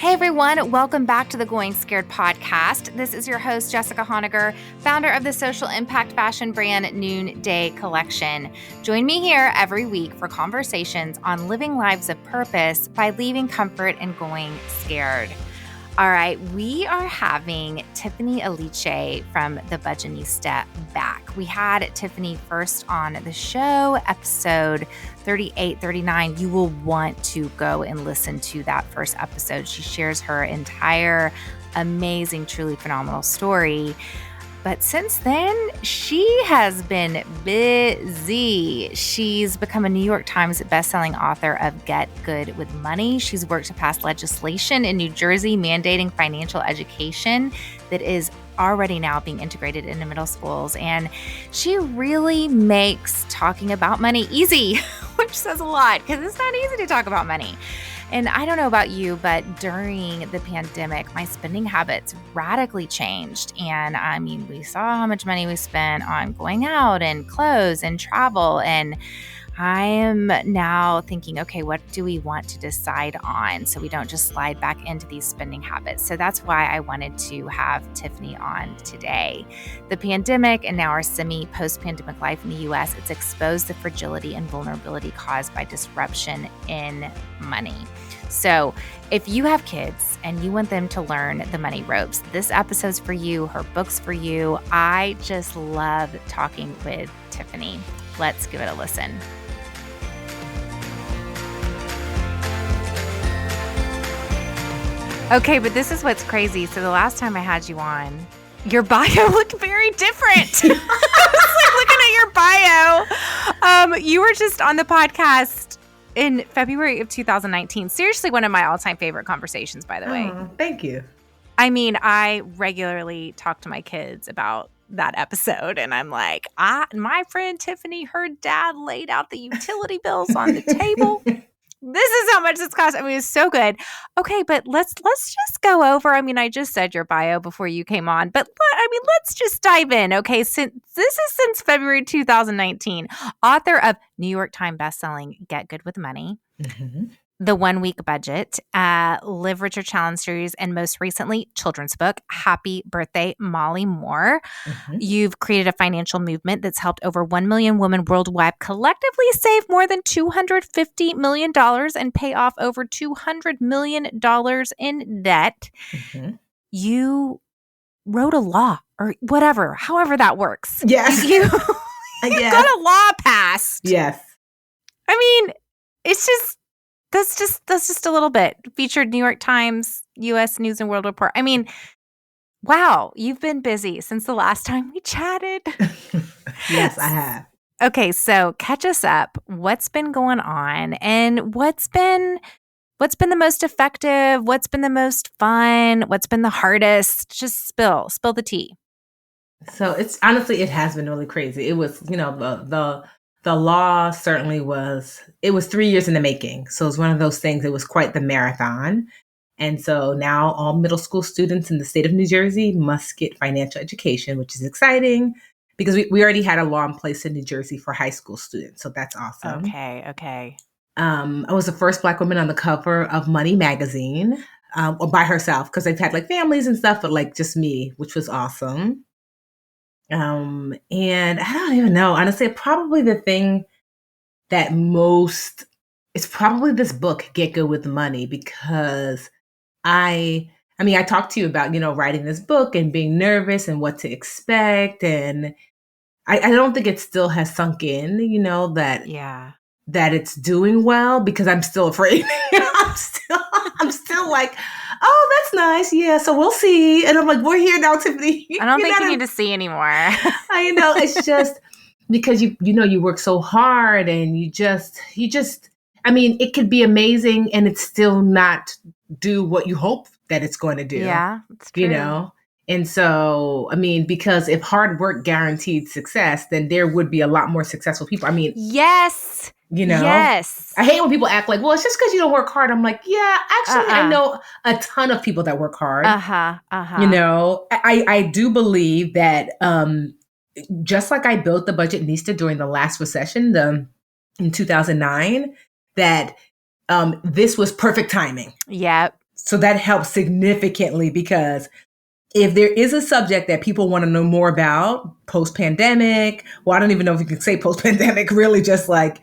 Hey everyone, welcome back to the Going Scared podcast. This is your host, Jessica Honegger, founder of the social impact fashion brand Noonday Collection. Join me here every week for conversations on living lives of purpose by leaving comfort and going scared. All right, we are having Tiffany Aliche from the Budgetnista back. We had Tiffany first on the show, episode 38, 39. You will want to go and listen to that first episode. She shares her entire amazing, truly phenomenal story. But since then, she has been busy. She's become a New York Times bestselling author of Get Good with Money. She's worked to pass legislation in New Jersey mandating financial education that is already now being integrated into middle schools. And she really makes talking about money easy, which says a lot because it's not easy to talk about money. And I don't know about you, but during the pandemic, my spending habits radically changed. And I mean, we saw how much money we spent on going out and clothes and travel. And I am now thinking, okay, what do we want to decide on so we don't just slide back into these spending habits? So that's why I wanted to have Tiffany on today. The pandemic and now our semi-post-pandemic life in the U.S., it's exposed the fragility and vulnerability caused by disruption in money. So if you have kids and you want them to learn the money ropes, this episode's for you, her book's for you. I just love talking with Tiffany. Let's give it a listen. Okay, but this is what's crazy. So the last time I had you on, your bio looked very different. I was like looking at your bio. You were just on the podcast in February of 2019. Seriously, one of my all-time favorite conversations, by the way. Thank you. I mean, I regularly talk to my kids about that episode, and I'm like, my friend Tiffany, her dad laid out the utility bills on the table. This is how much this cost. I mean, it's so good. Okay, but let's just go over. I mean, I just said your bio before you came on, but let's just dive in. Okay, since February 2019, author of New York Times bestselling Get Good with Money, The 1 Week Budget, Live Richer Challenge Series, and most recently, children's book, Happy Birthday, Molly Moore. You've created a financial movement that's helped over 1 million women worldwide collectively save more than $250 million and pay off over $200 million in debt. You wrote a law or whatever, however that works. Yes. You got a law passed. Yes. I mean, it's just, that's just a little bit. Featured New York Times, U.S. News and World Report. I mean, wow, you've been busy since the last time we chatted. Yes, I have. Okay, so catch us up. What's been going on, and what's been the most effective? What's been the most fun? What's been the hardest? Just spill the tea. So it's honestly, it has been really crazy. It was, the law certainly was 3 years in the making. So it's one of those things, it was quite the marathon. And so now all middle school students in the state of New Jersey must get financial education, which is exciting because we already had a law in place in New Jersey for high school students. So that's awesome. Okay. I was the first Black woman on the cover of Money magazine, or by herself, because they've had like families and stuff, but like just me, which was awesome. And I don't even know, honestly, probably the thing that it's probably this book, Get Good with Money, because I talked to you about, writing this book and being nervous and what to expect. And I don't think it still has sunk in, that it's doing well, because I'm still afraid. I'm still like, oh, that's nice. Yeah. So we'll see. And I'm like, we're here now, Tiffany. I don't think you need to see anymore. I know. It's just because you work so hard and you just, I mean, it could be amazing and it's still not do what you hope that it's going to do. Yeah, it's true. And so, I mean, because if hard work guaranteed success, then there would be a lot more successful people. I mean, yes. Yes. I hate when people act like, well, it's just because you don't work hard. I'm like, yeah, actually, I know a ton of people that work hard. I do believe that just like I built the Budgetnista during the last recession, in 2009, that this was perfect timing. Yep. So that helps significantly because if there is a subject that people want to know more about post-pandemic, well, I don't even know if you can say post-pandemic, really just like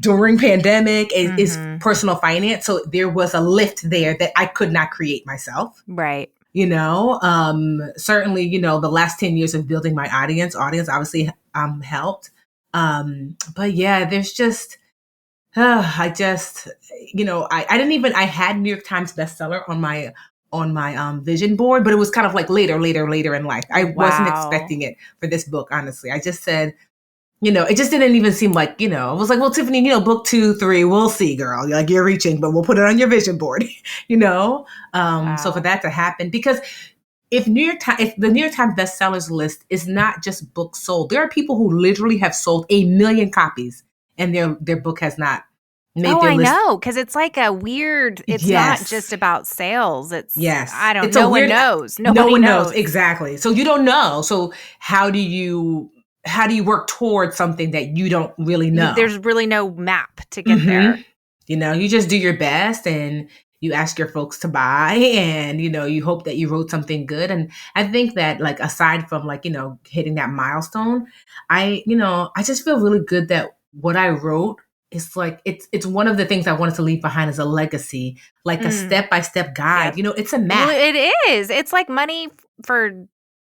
during pandemic is personal finance. So there was a lift there that I could not create myself. Right. Certainly, the last 10 years of building my audience obviously helped. But yeah, there's just, I had New York Times bestseller on my vision board, but it was kind of like later in life. I wasn't expecting it for this book, honestly. I just said, it just didn't even seem like, it was like, well, Tiffany, book 2, 3, we'll see, girl. Like you're reaching, but we'll put it on your vision board, Wow. So for that to happen, because if the New York Times bestsellers list is not just books sold, there are people who literally have sold 1 million copies and their book has not made their list. I know, because it's like a weird, it's not just about sales. It's, I don't it's know. No one knows. Nobody knows. Exactly. So you don't know. So how do you work towards something that you don't really know? There's really no map to get there. You just do your best and you ask your folks to buy and, you hope that you wrote something good. And I think that like, aside from like, hitting that milestone, I just feel really good that what I wrote is like, it's one of the things I wanted to leave behind as a legacy, like a step-by-step guide. Yep. It's a map. Well, it is. It's like money for,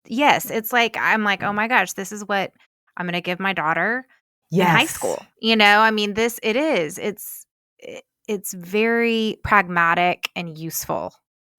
yes. It's like, I'm like, oh my gosh, this is what I'm going to give my daughter in high school. It is. It's very pragmatic and useful.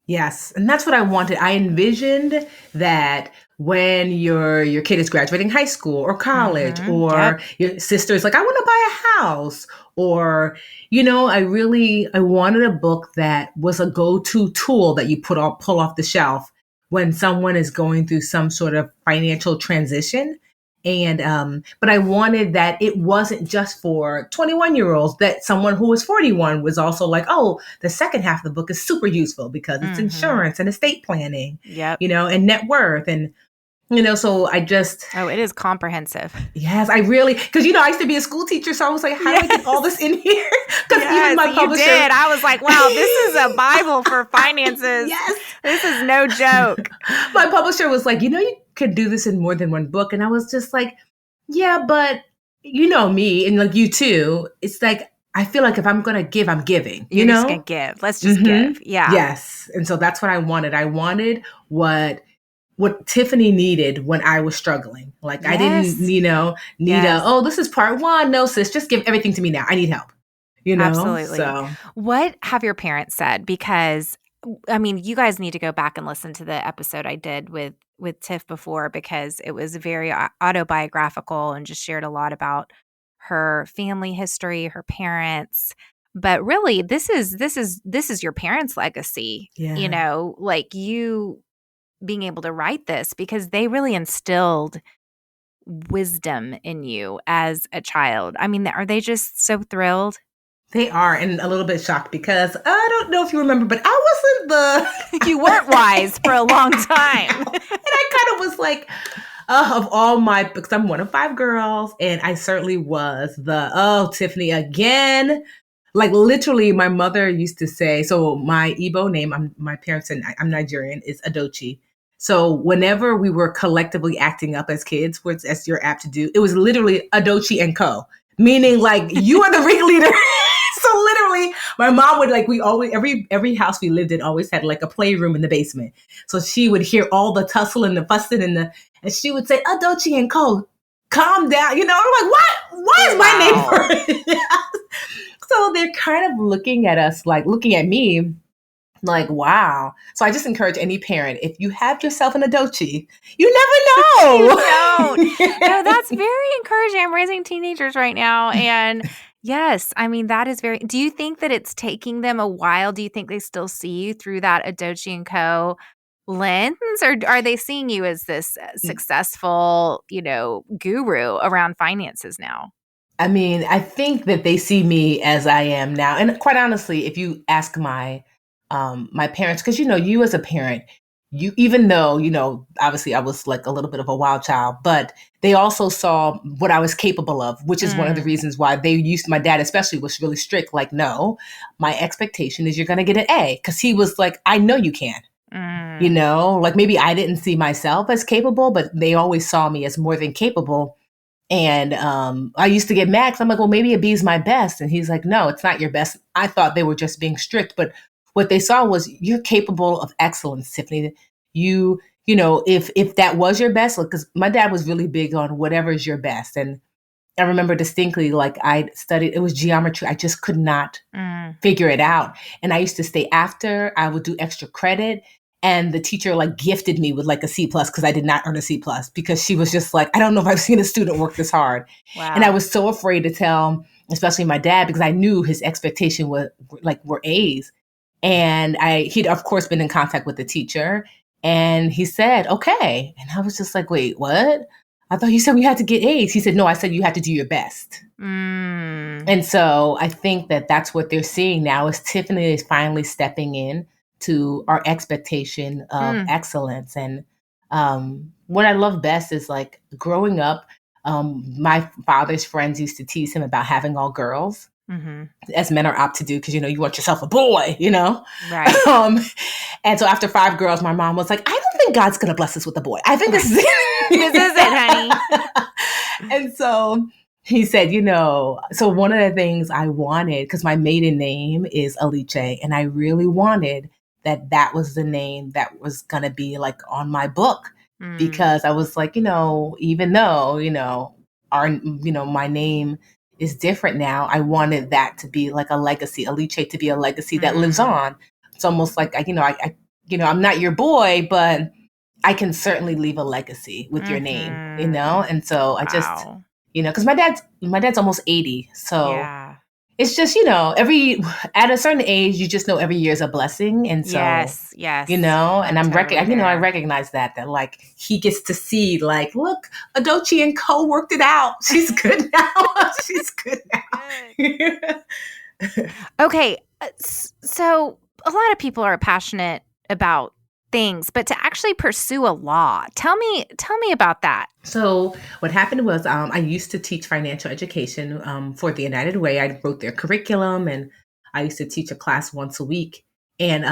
Yes. And that's what I wanted. I envisioned that when your kid is graduating high school or college or your sister's like, I want to buy a house, or, I wanted a book that was a go-to tool that you pull off the shelf when someone is going through some sort of financial transition. And, but I wanted that it wasn't just for 21-year-olds, that someone who was 41 was also like, oh, the second half of the book is super useful because it's insurance and estate planning, and net worth. And, so I just. Oh, it is comprehensive. Yes, I really, because, I used to be a school teacher. So I was like, how do I get all this in here? Because even my publisher. You did. I was like, wow, this is a Bible for finances. Yes. This is no joke. My publisher was like, you could do this in more than one book. And I was just like, yeah, but me and like you too, it's like, I feel like if I'm going to give, I'm giving, You're just going to give. Let's just give. Yeah. Yes. And so that's what I wanted. I wanted what Tiffany needed when I was struggling. Like I didn't, need this is part 1. No, sis, just give everything to me now. I need help. Absolutely. So what have your parents said? Because you guys need to go back and listen to the episode I did with Tiff before, because it was very autobiographical and just shared a lot about her family history, her parents. But really, this is your parents' legacy. Yeah. Like you being able to write this, because they really instilled wisdom in you as a child. Are they just so thrilled? They are, and a little bit shocked because I don't know if you remember, but I wasn't you weren't wise for a long time. And I kind of was like, of all because I'm one of 5 girls, and I certainly was Tiffany again. Like literally, my mother used to say, so my Igbo name, my parents and I'm Nigerian, is Adochi. So whenever we were collectively acting up as kids, which as you're apt to do, it was literally Adochi and Co. Meaning like you are the ringleader. So literally, my mom would we always, every house we lived in always had like a playroom in the basement. So she would hear all the tussle and the fussing and she would say, Adochi and Co, calm down. I'm like, what? Why is my name? So they're kind of looking at us, looking at me, like, wow. So I just encourage any parent, if you have yourself an Adochi, you never know. You don't. No, that's very encouraging. I'm raising teenagers right now. And yes, that is very, do you think that it's taking them a while? Do you think they still see you through that Adochi and Co lens, or are they seeing you as this successful, guru around finances now? I think that they see me as I am now. And quite honestly, if you ask my parents, because you as a parent, even though, obviously I was like a little bit of a wild child, but they also saw what I was capable of, which is one of the reasons why my dad especially was really strict. Like, no, my expectation is you're going to get an A. Cause he was like, I know you can, like maybe I didn't see myself as capable, but they always saw me as more than capable. And I used to get mad because I'm like, well, maybe a B is my best. And he's like, no, it's not your best. I thought they were just being strict, but what they saw was you're capable of excellence, Tiffany. If that was your best, because my dad was really big on whatever is your best. And I remember distinctly, like I studied, it was geometry. I just could not figure it out. And I used to stay after, I would do extra credit. And the teacher like gifted me with like a C plus because I did not earn a C plus because she was just like, I don't know if I've seen a student work this hard. Wow. And I was so afraid to tell, especially my dad, because I knew his expectation were A's. And he'd of course been in contact with the teacher and he said, okay. And I was just like, wait, what? I thought you said we had to get A's. He said, no, I said you had to do your best. And so I think that that's what they're seeing now is Tiffany is finally stepping in to our expectation of excellence. And what I love best is like growing up, my father's friends used to tease him about having all girls. As men are apt to do, because you want yourself a boy, right? And so after 5 girls, my mom was like, I don't think God's gonna bless us with a boy. I think this is this is it, honey. And so he said, so one of the things I wanted, because my maiden name is Aliche, and I really wanted that was the name that was gonna be like on my book, because I was like, even though my name is different now, I wanted that to be like a legacy, Aliche to be a legacy that lives on. It's almost like I'm not your boy, but I can certainly leave a legacy with your name, And so I just, because my dad's almost 80, so it's just at a certain age, you just know every year is a blessing, and so yes, and I recognize that like he gets to see like, look, Adochi and Co worked it out. She's good now. She's good now. Okay, so a lot of people are passionate about things, but to actually pursue a law, tell me about that. So what happened was I used to teach financial education for the United Way. I wrote their curriculum, and I used to teach a class once a week. And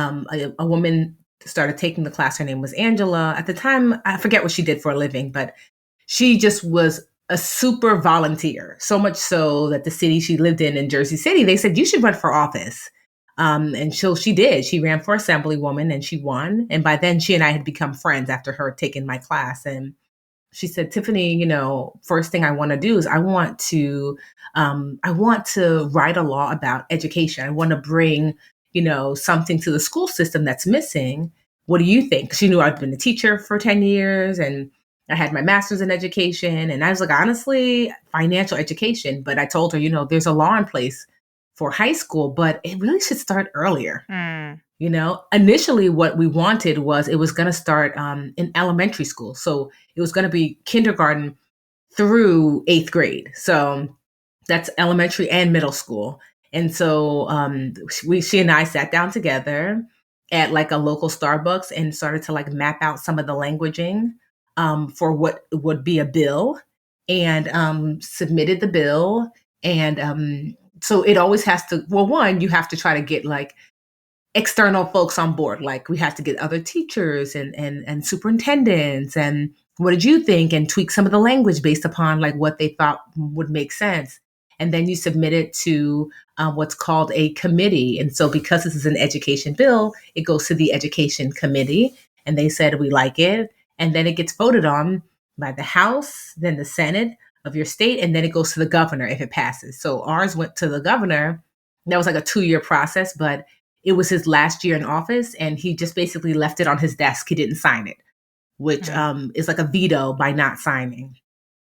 a woman started taking the class. Her name was Angela. At the time, I forget what she did for a living, but she just was a super volunteer. So much so that the city she lived in Jersey City, they said, you should run for office. And so she did. She ran for assemblywoman and she won. And by then she and I had become friends after her taking my class. And she said, Tiffany, first thing I want to do is I want to write a law about education. I want to bring, something to the school system that's missing. What do you think? She knew I'd been a teacher for 10 years and I had my master's in education. And I was like, honestly, financial education. But I told her, there's a law in place for high school, but it really should start earlier. Initially what we wanted was it was going to start in elementary school. So it was going to be kindergarten through 8th grade. So that's elementary and middle school. And so she and I sat down together at like a local Starbucks and started to like map out some of the languaging for what would be a bill, and submitted the bill. And so it always has to, one, you have to try to get like external folks on board. Like we have to get other teachers and superintendents. And what did you think? And tweak some of the language based upon like what they thought would make sense. And then you submit it to what's called a committee. And so because this is an education bill, it goes to the education committee. And they said, we like it. And then it gets voted on by the House, then the Senate of your state, and then it goes to the governor if it passes. So ours went to the governor. That was like a 2-year process, but it was his last year in office, and he just basically left it on his desk. He didn't sign it, which is like a veto by not signing.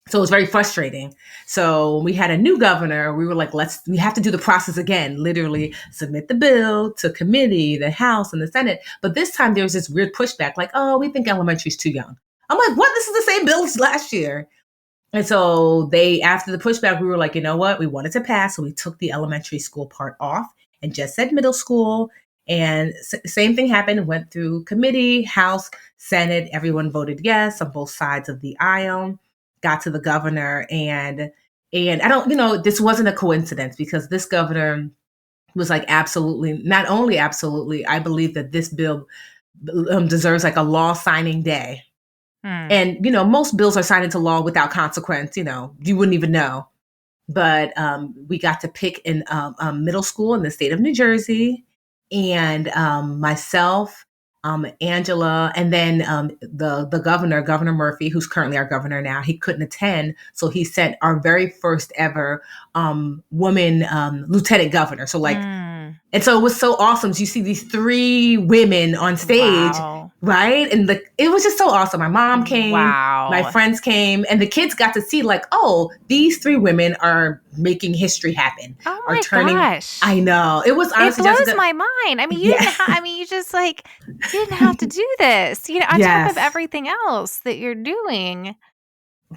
So it was very frustrating. So when we had a new governor, we were like, we have to do the process again, literally submit the bill to committee, the House and the Senate. But this time there was this weird pushback, like, oh, we think elementary is too young. I'm like, what? This is the same bill as last year. And so after the pushback, we were like, you know what? We wanted to pass. So we took the elementary school part off and just said middle school. And same thing happened, went through committee, House, Senate, everyone voted yes on both sides of the aisle, got to the governor, and I don't, this wasn't a coincidence because this governor was like, absolutely, not only absolutely, I believe that this bill deserves like a law signing day. And, most bills are signed into law without consequence, you wouldn't even know. But we got to pick in middle school in the state of New Jersey, and myself, Angela, and then the governor, Governor Murphy, who's currently our governor now, he couldn't attend. So he sent our very first ever woman lieutenant governor. So and so it was so awesome. So you see these 3 women on stage, right? And it was just so awesome. My mom came, my friends came, and the kids got to see like, oh, these 3 women are making history happen. Oh my gosh. I know. It was honestly, it blows my mind. I mean, you you just like, you didn't have to do this, on top of everything else that you're doing.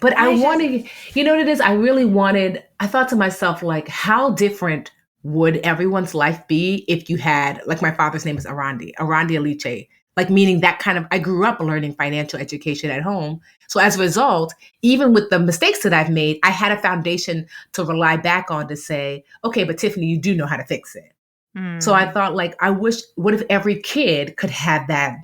But I wanted, what it is? I thought to myself, like, how different would everyone's life be if you had, like, my father's name is Arandi Aliche, like, meaning that kind of, I grew up learning financial education at home. So as a result, even with the mistakes that I've made, I had a foundation to rely back on to say, okay, but Tiffany, you do know how to fix it. So I thought, like, what if every kid could have that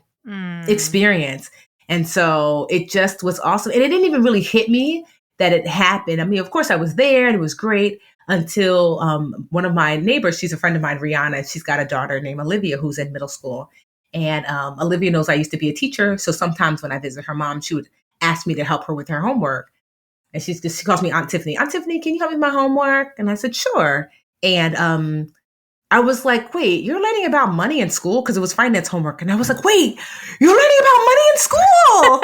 experience? And so it just was awesome. And it didn't even really hit me that it happened. I mean, of course I was there and it was great until one of my neighbors, she's a friend of mine, Rihanna, she's got a daughter named Olivia who's in middle school. And Olivia knows I used to be a teacher. So sometimes when I visit her mom, she would ask me to help her with her homework. And she calls me Aunt Tiffany. Aunt Tiffany, can you help me with my homework? And I said, sure. And I was like, wait, you're learning about money in school? Because it was finance homework. And I was like, wait, you're learning about money in school?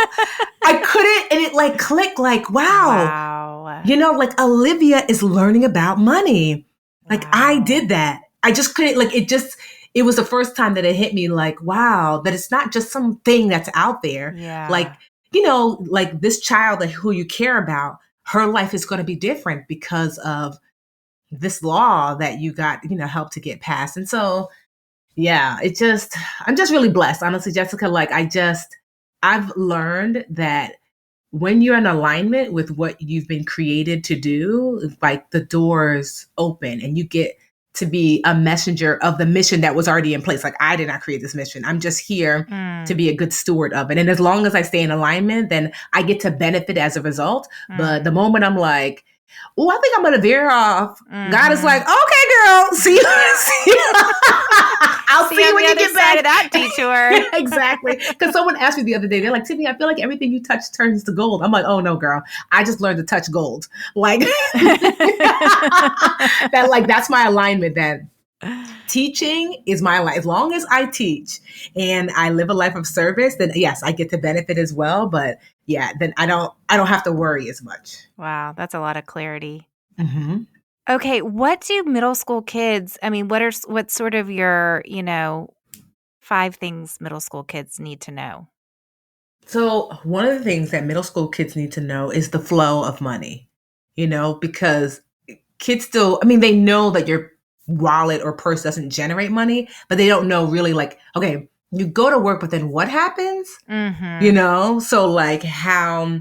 I couldn't. And it like clicked like, wow. Like Olivia is learning about money. Like I did that. I just couldn't, like, it was the first time that it hit me like, wow, that it's not just something that's out there. Yeah. Like, like this child who you care about, her life is going to be different because of this law that you got, help to get passed. And so, yeah, I'm just really blessed, honestly, Jessica. Like, I've learned that when you're in alignment with what you've been created to do, like the doors open and you get to be a messenger of the mission that was already in place. Like, I did not create this mission. I'm just here to be a good steward of it. And as long as I stay in alignment, then I get to benefit as a result. But the moment I'm like, oh, I think I'm going to veer off, God is like, okay, girl, see you. I'll see you when you get back. To that detour. Exactly. Because someone asked me the other day, they're like, Tiffany, I feel like everything you touch turns to gold. I'm like, oh no, girl. I just learned to touch gold. Like that, like, that's my alignment. That teaching is my life. As long as I teach and I live a life of service, then yes, I get to benefit as well. But yeah, then I don't have to worry as much. Wow. That's a lot of clarity. Mm-hmm. Okay. What do middle school kids, I mean, what's sort of your, 5 things middle school kids need to know? So one of the things that middle school kids need to know is the flow of money, because kids still, I mean, they know that your wallet or purse doesn't generate money, but they don't know really, like, okay, you go to work, but then what happens? Mm-hmm. So like how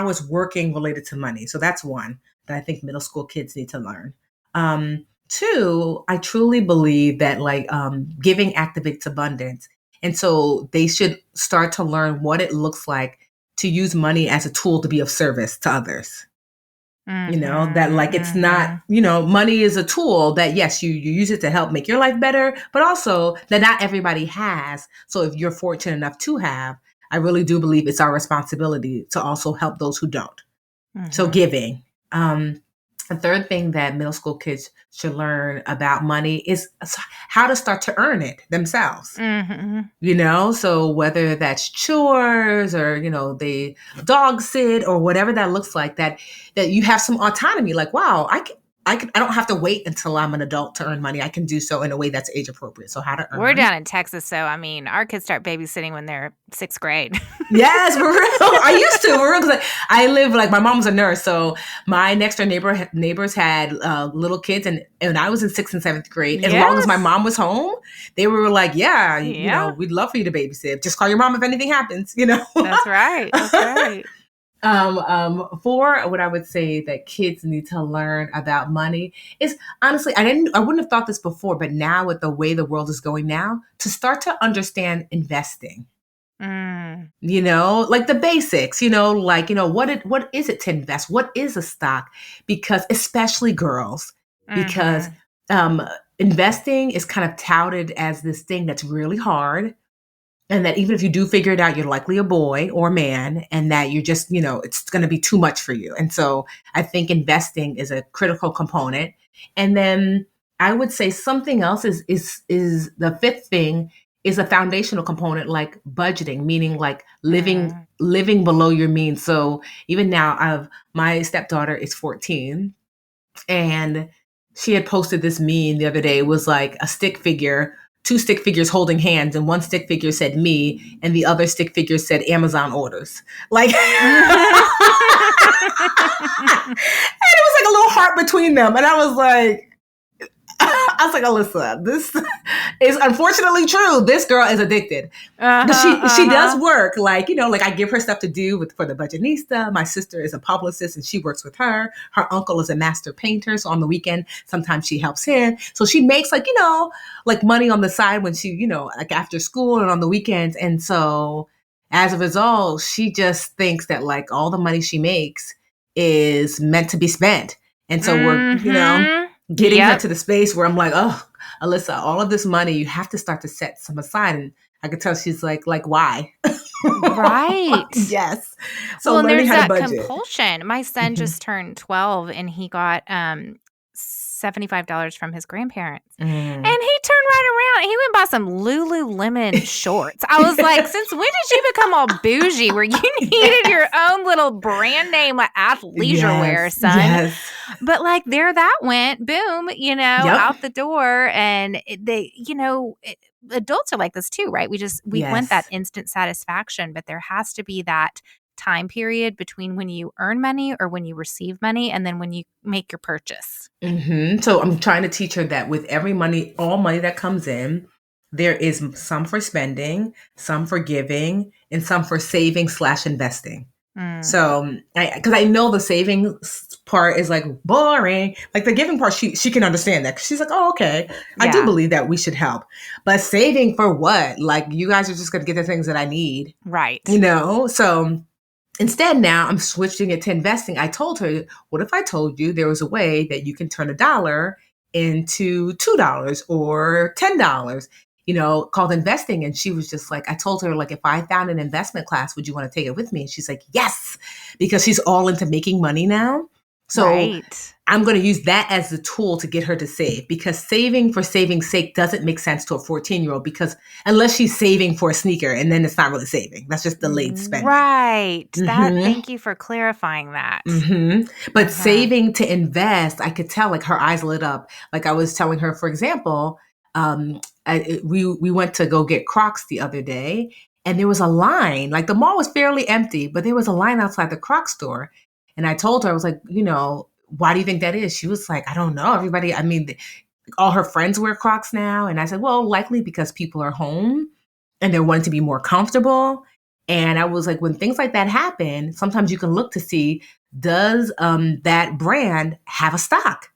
is working related to money? So that's one that I think middle school kids need to learn. 2, I truly believe that like giving activates abundance. And so they should start to learn what it looks like to use money as a tool to be of service to others. That like, it's not, money is a tool that, yes, you use it to help make your life better, but also that not everybody has. So if you're fortunate enough to have, I really do believe it's our responsibility to also help those who don't. So giving. The third thing that middle school kids should learn about money is how to start to earn it themselves. So whether that's chores or, they dog sit or whatever that looks like, that you have some autonomy, like, wow, I don't have to wait until I'm an adult to earn money. I can do so in a way that's age appropriate. So how to earn. We're down in Texas, so I mean, our kids start babysitting when they're 6th grade. Yes, for real. I used to, for real, because I live, like, my mom's a nurse, so my next door neighbors had little kids, and I was in 6th and 7th grade. As long as my mom was home, they were like, yeah, you know, we'd love for you to babysit. Just call your mom if anything happens, you know? That's right. That's right. For what I would say that kids need to learn about money is, honestly, I wouldn't have thought this before, but now with the way the world is going now, to start to understand investing. You know, like the basics, you know, like, you know, what is it to invest? What is a stock? Because especially girls, because investing is kind of touted as this thing that's really hard. And that even if you do figure it out, you're likely a boy or man, and that you're just, you know, it's going to be too much for you. And so I think investing is a critical component. And then I would say something else is the fifth thing is a foundational component, like budgeting, meaning like living below your means. So even now, my stepdaughter is 14, and she had posted this meme the other day. It was like a stick figure, 2 stick figures holding hands, and one stick figure said me, and the other stick figure said Amazon orders. Like, and it was like a little heart between them. And I was like, Alyssa, this is unfortunately true. This girl is addicted. She does work. Like, you know, like I give her stuff to do for the Budgetnista. My sister is a publicist and she works with her. Her uncle is a master painter. So on the weekend, sometimes she helps him. So she makes, like, you know, like money on the side when she, you know, like after school and on the weekends. And so as a result, she just thinks that like all the money she makes is meant to be spent. And so we're, you know, getting her to the space where I'm like, oh, Alyssa, all of this money, you have to start to set some aside. And I could tell she's like why? Right. Yes. So well, learning there's how to that budget. compulsion. My son just turned 12 and he got $75 from his grandparents. And he turned right around. He went and bought some Lululemon shorts. I was like, since when did you become all bougie where you needed your own little brand name athleisure wear, son? Yes. But like there that went, boom, you know, out the door. And they, you know, adults are like this too, right? We want that instant satisfaction, but there has to be that time period between when you earn money or when you receive money and then when you make your purchase. So I'm trying to teach her that with all money that comes in, there is some for spending, some for giving, and some for saving / investing. So because I know the saving part is like boring, like the giving part, she can understand that. She's like, oh, okay. I do believe that we should help, but saving for what? Like you guys are just going to get the things that I need. Right. You know? So instead, now I'm switching it to investing. I told her, what if I told you there was a way that you can turn $1 into $2 or $10, you know, called investing? And she was just like, I told her, like, if I found an investment class, would you want to take it with me? And she's like, yes, because she's all into making money now. So I'm going to use that as the tool to get her to save, because saving for saving's sake doesn't make sense to a 14-year-old, because unless she's saving for a sneaker, and then it's not really saving. That's just delayed spending. Right. Thank you for clarifying that. But saving to invest, I could tell like her eyes lit up. Like I was telling her, for example, we went to go get Crocs the other day, and there was a line. Like the mall was fairly empty, but there was a line outside the Crocs store. And I told her, I was like, you know, why do you think that is? She was like, I don't know. Everybody, I mean, all her friends wear Crocs now. And I said, well, likely because people are home and they're wanting to be more comfortable. And I was like, when things like that happen, sometimes you can look to see, does that brand have a stock?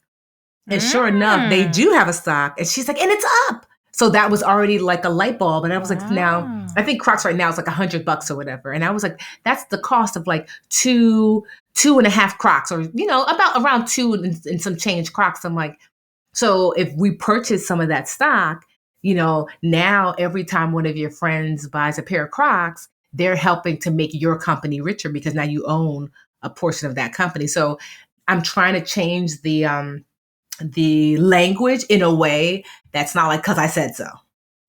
And sure enough, they do have a stock. And she's like, and it's up. So that was already like a light bulb. And I was like, now, I think Crocs right now is like $100 or whatever. And I was like, that's the cost of like two and a half Crocs, or, you know, about around 2 and some change Crocs. I'm like, so if we purchase some of that stock, you know, now every time one of your friends buys a pair of Crocs, they're helping to make your company richer because now you own a portion of that company. So I'm trying to change the language in a way that's not like, because I said so.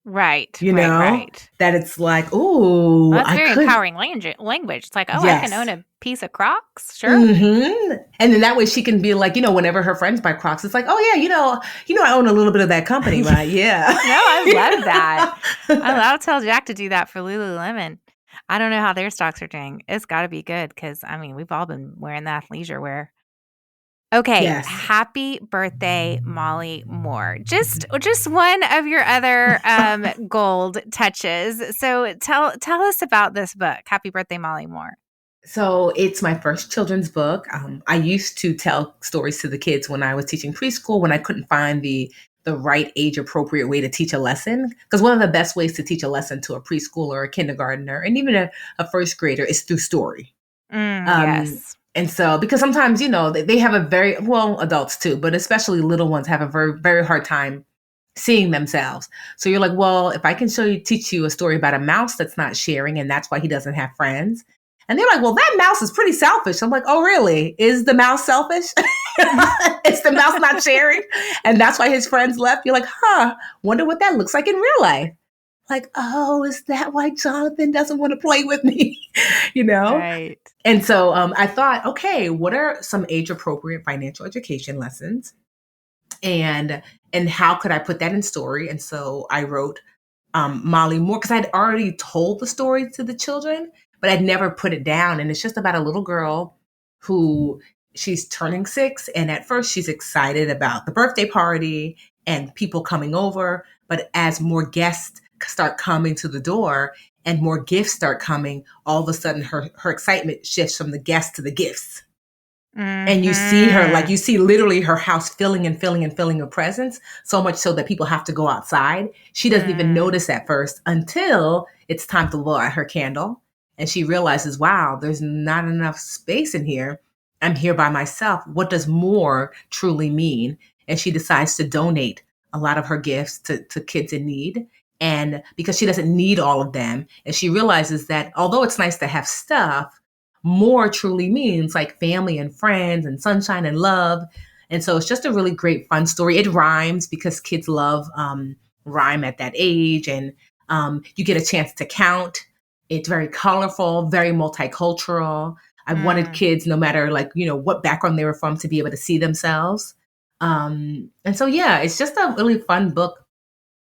Right. You know, that it's like, ooh. Well, that's very empowering language. It's like, oh, I can own a piece of Crocs. Sure. And then that way she can be like, whenever her friends buy Crocs, it's like, oh yeah, I own a little bit of that company, right? Yeah. No, I love that. I'll tell Jack to do that for Lululemon. I don't know how their stocks are doing. It's got to be good because, we've all been wearing that athleisure wear. Okay, Yes. happy birthday, Molly Moore. Just one of your other gold touches. So tell us about this book, Happy Birthday, Molly Moore. So it's my first children's book. I used to tell stories to the kids when I was teaching preschool, when I couldn't find the right age appropriate way to teach a lesson. Because one of the best ways to teach a lesson to a preschooler, a kindergartner, and even a first grader is through story. Yes. And so, because sometimes, they have adults too, but especially little ones have a very, very hard time seeing themselves. So you're like, well, if I can teach you a story about a mouse that's not sharing, and that's why he doesn't have friends. And they're like, well, that mouse is pretty selfish. I'm like, oh, really? Is the mouse selfish? Is the mouse not sharing? And that's why his friends left? You're like, wonder what that looks like in real life. Like, oh, is that why Jonathan doesn't want to play with me? Right. And so I thought, okay, what are some age-appropriate financial education lessons? And how could I put that in story? And so I wrote Molly Moore, because I'd already told the story to the children, but I'd never put it down. And it's just about a little girl who she's turning 6. And at first she's excited about the birthday party and people coming over. But as more guests start coming to the door and more gifts start coming, all of a sudden her excitement shifts from the guests to the gifts. And you see her, like you see literally her house filling and filling and filling with presents, so much so that people have to go outside. She doesn't even notice at first until it's time to blow out her candle. And she realizes, wow, there's not enough space in here. I'm here by myself. What does more truly mean? And she decides to donate a lot of her gifts to kids in need. And because she doesn't need all of them. And she realizes that although it's nice to have stuff, more truly means like family and friends and sunshine and love. And so it's just a really great, fun story. It rhymes because kids love rhyme at that age. And you get a chance to count. It's very colorful, very multicultural. I wanted kids, no matter what background they were from, to be able to see themselves. And so, yeah, it's just a really fun book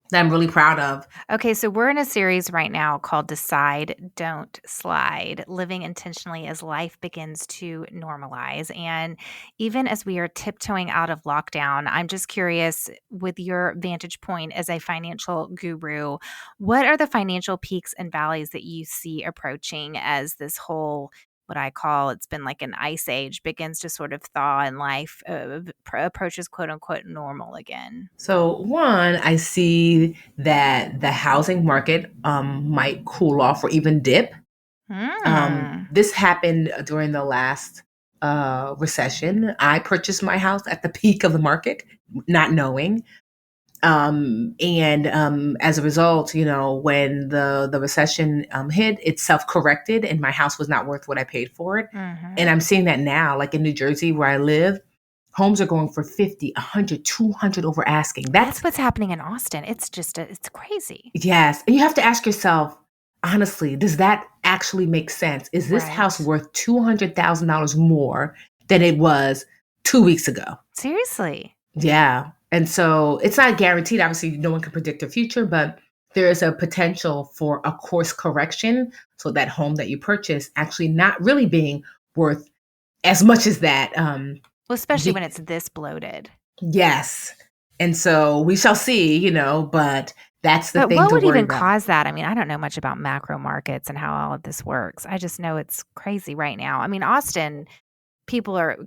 that I'm really proud of. Okay, so we're in a series right now called Decide, Don't Slide, Living Intentionally as Life Begins to Normalize. And even as we are tiptoeing out of lockdown, I'm just curious, with your vantage point as a financial guru, what are the financial peaks and valleys that you see approaching as this whole, what I call, it's been like an ice age, begins to sort of thaw and life approaches quote unquote normal again? So one, I see that the housing market might cool off or even dip. This happened during the last recession. I purchased my house at the peak of the market, not knowing. As a result, when the recession hit, it self-corrected and my house was not worth what I paid for it. And I'm seeing that now, like in New Jersey where I live, homes are going for 50, 100, 200 over asking. That's what's happening in Austin. It's just, it's crazy. Yes. And you have to ask yourself, honestly, does that actually make sense? Is this house worth $200,000 more than it was 2 weeks ago? Seriously. Yeah. And so it's not guaranteed. Obviously, no one can predict the future, but there is a potential for a course correction. So that home that you purchase actually not really being worth as much as that. Well, especially when it's this bloated. Yes. And so we shall see, but that's the thing. But what would even cause that? I mean, I don't know much about macro markets and how all of this works. I just know it's crazy right now. I mean, Austin,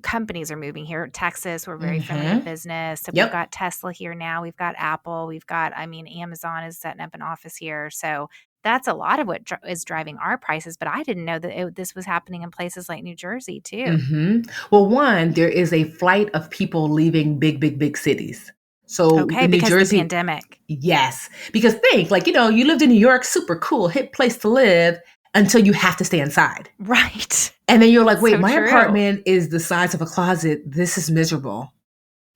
companies are moving here. Texas, we're very friendly to business. So we've got Tesla here now. We've got Apple. We've got, Amazon is setting up an office here. So that's a lot of what is driving our prices. But I didn't know that this was happening in places like New Jersey too. Well, one, there is a flight of people leaving big, big, big cities. So because New Jersey, of the pandemic. Yes. Because think, you lived in New York, super cool, hip place to live, until you have to stay inside. Right. And then you're like, wait, my apartment is the size of a closet. This is miserable.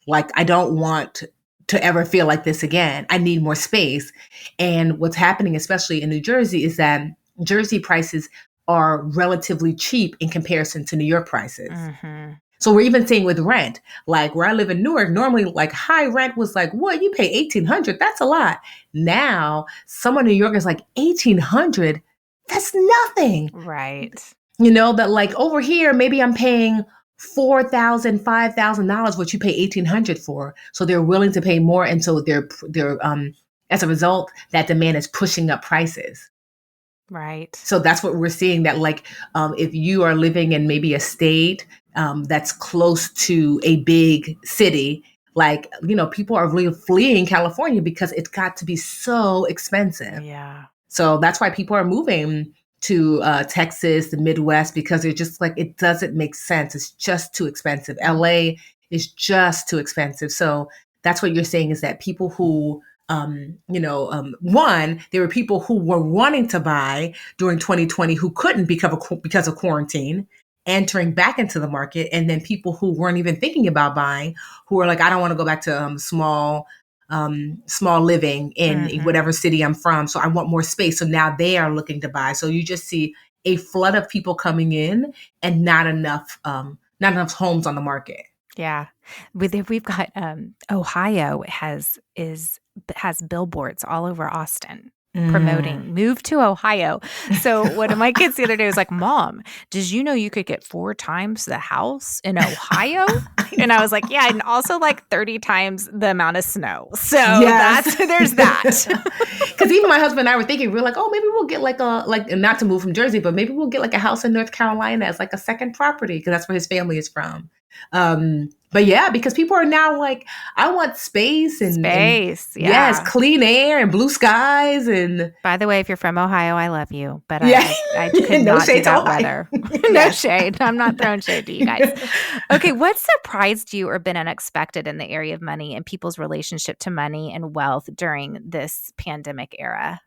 Like, I don't want to ever feel like this again. I need more space. And what's happening, especially in New Jersey, is that Jersey prices are relatively cheap in comparison to New York prices. Mm-hmm. So we're even seeing with rent, like where I live in Newark, normally like high rent was like, what, you pay $1,800? That's a lot. Now, someone in New York is like $1,800. That's nothing. Right. That like over here, maybe I'm paying $4,000, $5,000, what you pay $1,800 for. So they're willing to pay more. And so they're as a result, that demand is pushing up prices. Right. So that's what we're seeing, that like if you are living in maybe a state that's close to a big city, like, people are really fleeing California because it's got to be so expensive. Yeah. So that's why people are moving to Texas, the Midwest, because they're just like, it doesn't make sense. It's just too expensive. LA is just too expensive. So that's what you're saying, is that people who one, there were people who were wanting to buy during 2020 who couldn't because of quarantine, entering back into the market. And then people who weren't even thinking about buying, who were like, I don't want to go back to small living in whatever city I'm from. So I want more space. So now they are looking to buy. So you just see a flood of people coming in and not enough homes on the market. Yeah. We've got Ohio has billboards all over Austin promoting move to Ohio. So one of my kids the other day was like, Mom, did you know you could get 4 times the house in Ohio? And I was like, yeah, and also like 30 times the amount of snow. So there's that. Because even my husband and I were thinking, we're like, oh, maybe we'll get not to move from Jersey, but maybe we'll get like a house in North Carolina as like a second property, because that's where his family is from. But yeah, because people are now like, I want space and yes, clean air and blue skies. And by the way, if you're from Ohio, I love you, but I could not do that weather. No shade. I'm not throwing shade to you guys. Okay, what surprised you or been unexpected in the area of money and people's relationship to money and wealth during this pandemic era?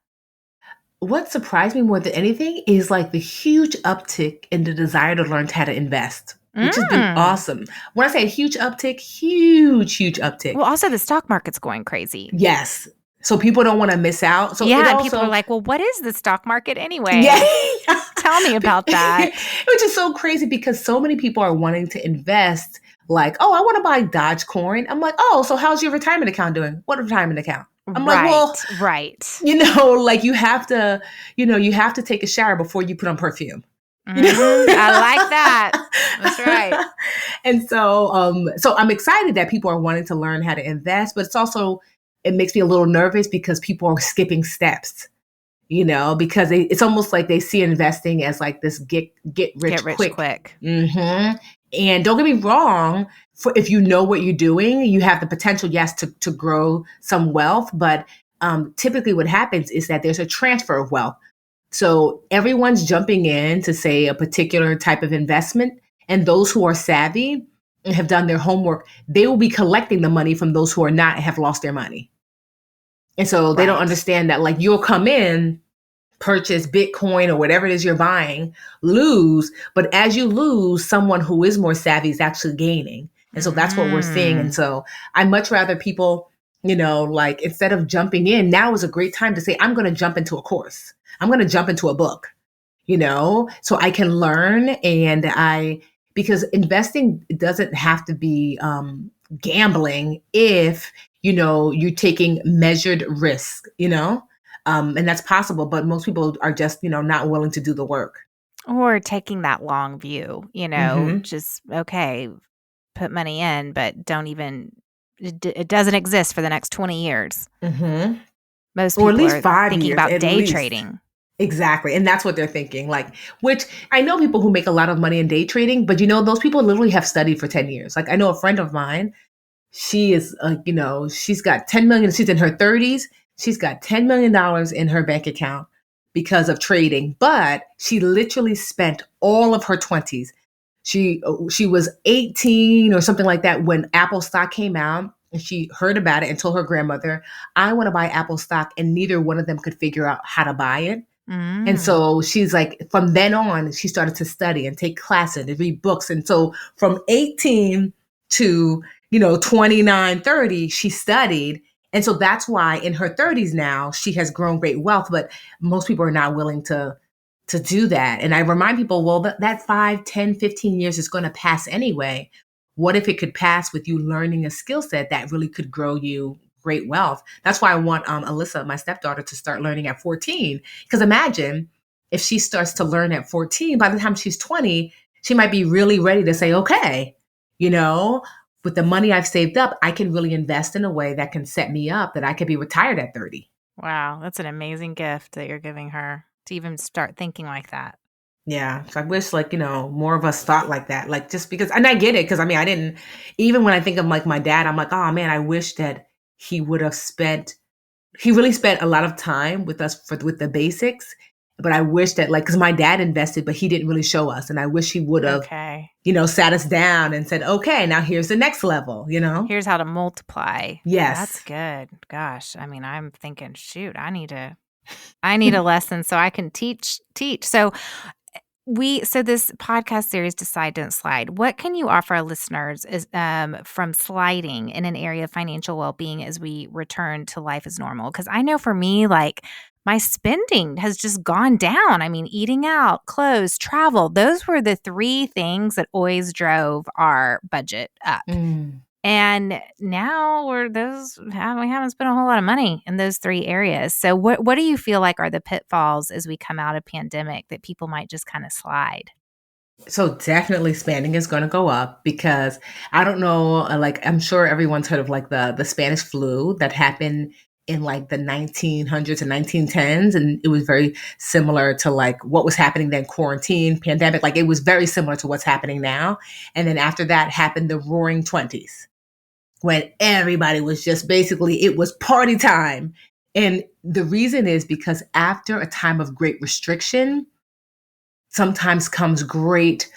What surprised me more than anything is like the huge uptick in the desire to learn how to invest, which has been awesome. When I say huge uptick, huge uptick. Well, also the stock market's going crazy. Yes. So people don't want to miss out. So people are like, well, what is the stock market anyway? Yeah. Tell me about that. Which is so crazy, because so many people are wanting to invest. Like, oh, I want to buy Dogecoin. I'm like, oh, so how's your retirement account doing? What retirement account? I'm like, well, right. Like you have to take a shower before you put on perfume. I like that. That's right. And so I'm excited that people are wanting to learn how to invest, but it makes me a little nervous because people are skipping steps, because it's almost like they see investing as like this get rich quick. Mm-hmm. And don't get me wrong, if you know what you're doing, you have the potential, yes, to grow some wealth. But typically what happens is that there's a transfer of wealth. So everyone's jumping in to, say, a particular type of investment. And those who are savvy and have done their homework, they will be collecting the money from those who are not and have lost their money. And so they don't understand that, like, you'll come in, purchase Bitcoin or whatever it is you're buying, lose. But as you lose, someone who is more savvy is actually gaining. And so that's what we're seeing. And so I much rather people, like, instead of jumping in, now is a great time to say, I'm going to jump into a course. I'm going to jump into a book, so I can learn. Because investing doesn't have to be gambling if, you're taking measured risk, and that's possible. But most people are just, not willing to do the work. Or taking that long view, just, okay, put money in, but it doesn't exist for the next 20 years. Mm-hmm. Most people or at least are 5 thinking years, about day trading. Exactly. And that's what they're thinking. Like, which I know people who make a lot of money in day trading, but those people literally have studied for 10 years. Like, I know a friend of mine, she is, she's got 10 million. She's in her 30s. She's got $10 million in her bank account because of trading, but she literally spent all of her 20s. She was 18 or something like that when Apple stock came out. And she heard about it and told her grandmother, I want to buy Apple stock. And neither one of them could figure out how to buy it. And so she's like, from then on, she started to study and take classes and read books. And so from 18 to, 29, 30, she studied. And so that's why in her 30s now, she has grown great wealth. But most people are not willing to to do that. And I remind people, well, that 5, 10, 15 years is going to pass anyway. What if it could pass with you learning a skill set that really could grow you great wealth? That's why I want Alyssa, my stepdaughter, to start learning at 14. Because imagine if she starts to learn at 14, by the time she's 20, she might be really ready to say, okay, with the money I've saved up, I can really invest in a way that can set me up that I could be retired at 30. Wow, that's an amazing gift that you're giving her to even start thinking like that. Yeah. So I wish more of us thought like that. Like just because, and I get it. Cause I mean, I didn't, even when I think of like my dad, I'm like, oh man, I wish that he really spent a lot of time with us with the basics. But I wish that cause my dad invested, but he didn't really show us. And I wish he would have, sat us down and said, okay, now here's the next level, Here's how to multiply. Yes. That's good. Gosh. I mean, I'm thinking, shoot, I need a lesson so I can teach. So this podcast series, Decide, Don't Slide, what can you offer our listeners from sliding in an area of financial well-being as we return to life as normal? Because I know for me, my spending has just gone down. I mean, eating out, clothes, travel, those were the 3 things that always drove our budget up. And now we haven't spent a whole lot of money in those 3 areas. So what do you feel like are the pitfalls as we come out of pandemic that people might just kind of slide? So definitely spending is going to go up because I don't know, I'm sure everyone's heard of the Spanish flu that happened in the 1900s and 1910s. And it was very similar to what was happening then, quarantine, pandemic. It was very similar to what's happening now. And then after that happened the Roaring 20s, when everybody was just basically, it was party time. And the reason is because after a time of great restriction, sometimes comes great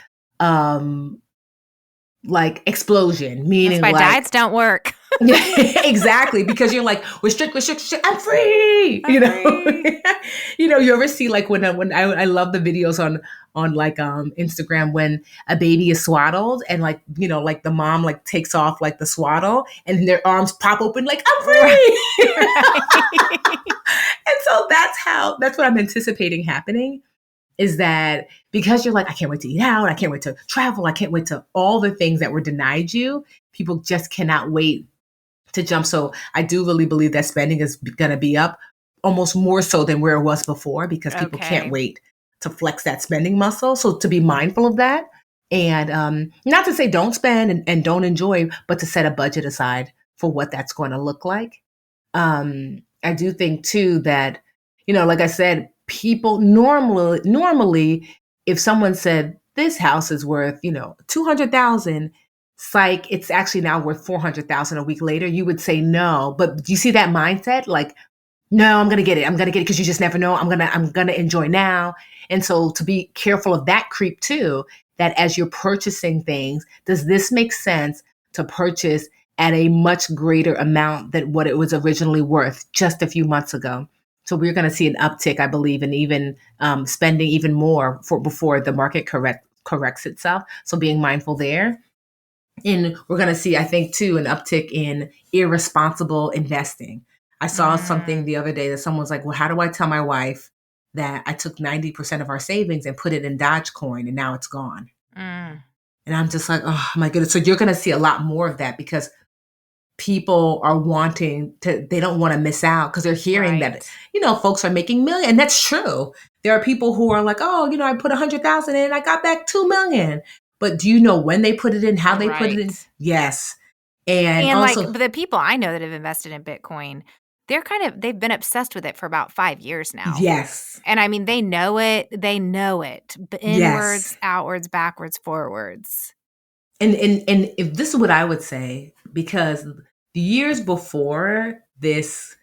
explosion, meaning that's why diets don't work. Yeah, exactly, because you're restrict, I'm free. Free. You ever see when I love the videos on Instagram when a baby is swaddled and the mom takes off the swaddle and their arms pop open I'm free. Right. And so that's what I'm anticipating happening. Is that because you're I can't wait to eat out, I can't wait to travel, I can't wait to all the things that were denied you. People just cannot wait to jump. So I do really believe that spending is going to be up almost more so than where it was before because people can't wait to flex that spending muscle. So to be mindful of that and not to say don't spend and don't enjoy, but to set a budget aside for what that's going to look like. I do think too that, like I said, people normally, if someone said this house is worth, $200,000, it's actually now worth $400,000 a week later, you would say no. But do you see that mindset? No, I'm going to get it. I'm going to get it because you just never know. I'm going to enjoy now. And so to be careful of that creep too, that as you're purchasing things, does this make sense to purchase at a much greater amount than what it was originally worth just a few months ago? So we're going to see an uptick, I believe, and even spending even more before the market corrects itself. So being mindful there. And we're going to see, I think, too, an uptick in irresponsible investing. I saw something the other day that someone's like, well, how do I tell my wife that I took 90% of our savings and put it in Dogecoin and now it's gone? And I'm just like, oh my goodness. So you're going to see a lot more of that because people are they don't want to miss out because they're hearing that, folks are making millions. And that's true. There are people who are like, oh, I put 100,000 in and I got back 2 million. But do you know when they put it in, how they put it in? Yes. And also, the people I know that have invested in Bitcoin, they've been obsessed with it for about 5 years now. Yes. And I mean, they know it. Inwards, outwards, backwards, forwards. And if this is what I would say, because the years before this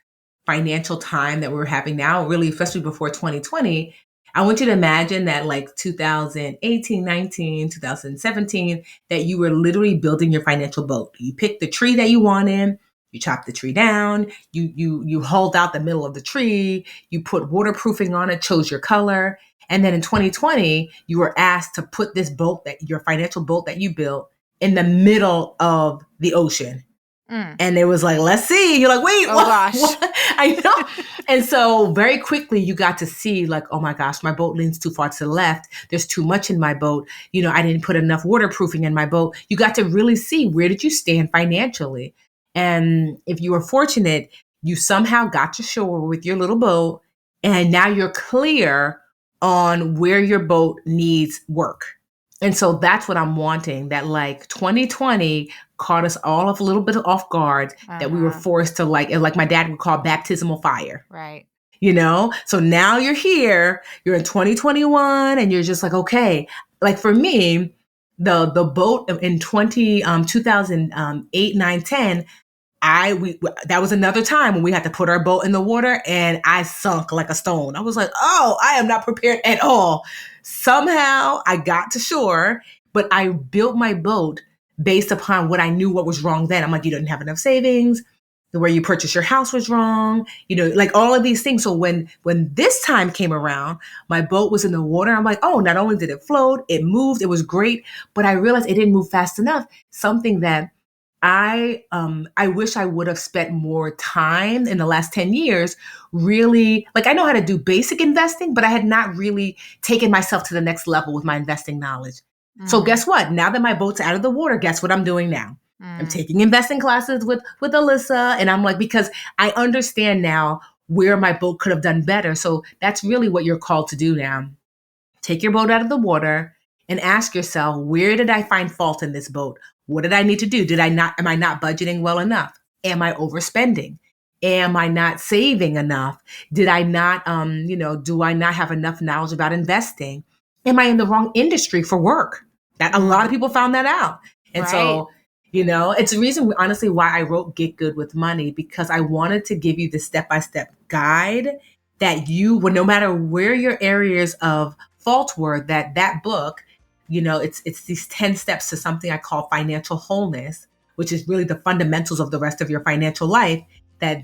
financial time that we're having now, really, especially before 2020, I want you to imagine that 2018, 19, 2017, that you were literally building your financial boat. You picked the tree that you wanted, you chopped the tree down, you hauled out the middle of the tree, you put waterproofing on it, chose your color. And then in 2020, you were asked to put this boat, your financial boat that you built, in the middle of the ocean. And it was like, let's see. You're like, wait, Oh gosh. what? I know. And so very quickly you got to see like, oh my gosh, my boat leans too far to the left. There's too much in my boat. I didn't put enough waterproofing in my boat. You got to really see, where did you stand financially? And if you were fortunate, you somehow got to shore with your little boat, and now you're clear on where your boat needs work. And so that's what I'm wanting, that like 2020 caught us all a little bit off guard, that we were forced to like my dad would call baptismal fire. Right. So now you're here, you're in 2021, and you're just like, okay, like for me, the boat in 2008, 9, 10, that was another time when we had to put our boat in the water, and I sunk like a stone. I was like, oh, I am not prepared at all. Somehow I got to shore, but I built my boat based upon what I knew what was wrong then. I'm like, you didn't have enough savings. The way you purchased your house was wrong. Like all of these things. So when this time came around, my boat was in the water. I'm like, oh, not only did it float, it moved, it was great, but I realized it didn't move fast enough. Something that I wish I would have spent more time in the last 10 years, really, like I know how to do basic investing, but I had not really taken myself to the next level with my investing knowledge. So guess what? Now that my boat's out of the water, guess what I'm doing now? I'm taking investing classes with Alyssa, and I'm like, because I understand now where my boat could have done better. So that's really what you're called to do now. Take your boat out of the water and ask yourself, where did I find fault in this boat? What did I need to do? Am I not budgeting well enough? Am I overspending? Am I not saving enough? Did I not, do I not have enough knowledge about investing? Am I in the wrong industry for work? That a lot of people found that out. And so, it's the reason, honestly, why I wrote Get Good with Money, because I wanted to give you the step-by-step guide that no matter where your areas of fault were, that book, it's these 10 steps to something I call financial wholeness, which is really the fundamentals of the rest of your financial life, that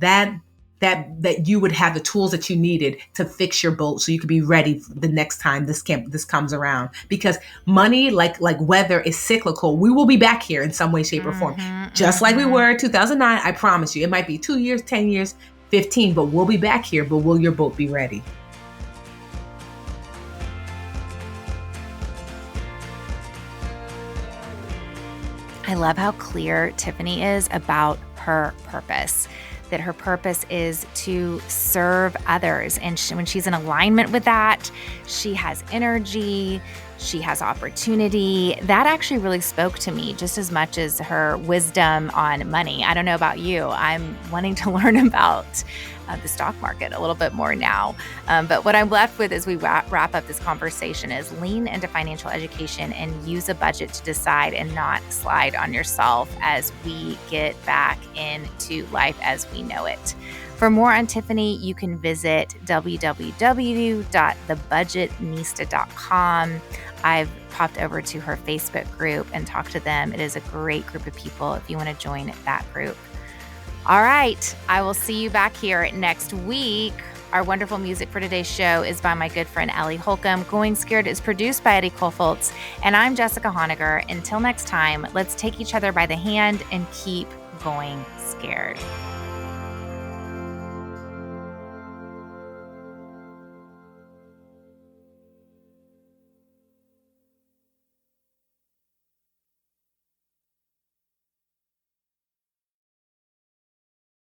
you would have the tools that you needed to fix your boat so you could be ready the next time this comes around. Because money, like weather, is cyclical. We will be back here in some way, shape, or form. Just like we were in 2009, I promise you. It might be 2 years, 10 years, 15, but we'll be back here. But will your boat be ready? I love how clear Tiffany is about her purpose, that her purpose is to serve others. And when she's in alignment with that, she has energy, she has opportunity. That actually really spoke to me just as much as her wisdom on money. I don't know about you. I'm wanting to learn about the stock market a little bit more now. But what I'm left with as we wrap up this conversation is lean into financial education and use a budget to decide and not slide on yourself as we get back into life as we know it. For more on Tiffany, you can visit www.thebudgetnista.com. I've popped over to her Facebook group and talked to them. It is a great group of people if you want to join that group. All right, I will see you back here next week. Our wonderful music for today's show is by my good friend Ellie Holcomb. Going Scared is produced by Eddie Kofoltz, and I'm Jessica Honegger. Until next time, let's take each other by the hand and keep going scared.